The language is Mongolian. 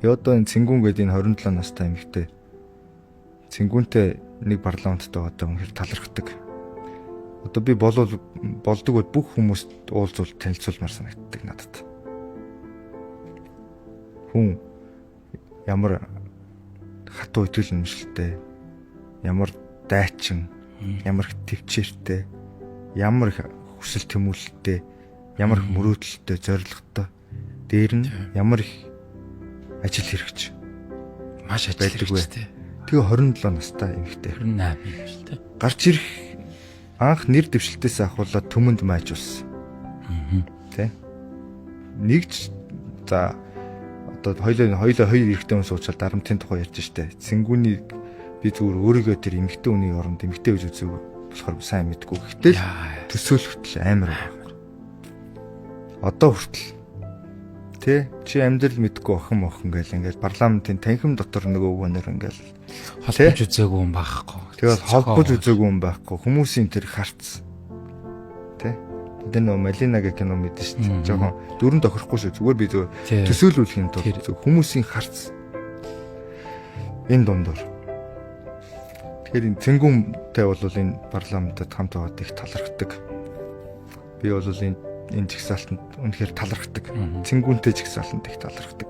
Би одоо энэ Цэнгүүн гэдэг энэ 27 настай эмэгтэй. Цэнгүүнтэй нэг парламенттай одоо үнэхээр талархдаг. Одоо би болдог бүх хүмүүст уулзвал танилцуулмаар санагддаг надад. Хүн ямар хатуу итгэл үнэмшилтэй, ямар дайчин, ямар их төвчээртэй, ямар их хүсэл тэмүүлэлтэй, ямар их мөрөөдөлтэй, зоригтой, дээр нь ямар их ажил хэрэгч. Маш ажил хэрэгчтэй. Тэгээ 27 настай эмэгтэй. 28 юм шүү дээ. Гарч ирэх анх нэр дэвшилтээс ахуулаад төмөнд майжулсан. Тэ? Нэгж за одоо хоёлоо хоёр эрэгтэй хүн суучаад дарамтын тухай ярьж штэ. Цэнгүүний би зүгээр өөрийгөө тэр эмэгтэй хүний оронд эмэгтэй гэж үзэв болохоор сайн мэдгүй. Гэтэл төсөөлөлт амар байна. Одоо хүртэл тэ чи амьдрал мэдгүй охин гээл ингээл парламентын танхим дотор нөгөө хүнээр ингээл холбож үзээгүй юм байхгүй. Тэгээд холбож үзээгүй юм байхгүй. Хүмүүсийн тэр харц тэ энэ нөө Малинагийн кино мэдэн шүү дээ. Жохон дөрөв тохирохгүй шүү. Зүгээр би зүгээр төсөөлүүлэхийн тулд хүмүүсийн харц энэ дундор. Тэгэхээр энэ Цэнгүүнтэй бол энэ парламентод хамт байгаад их талархдаг. Би бол энэ жигсаалтанд үнэхээр талархдаг. Цэнгүүнтэй жигсаалтанд их талархдаг.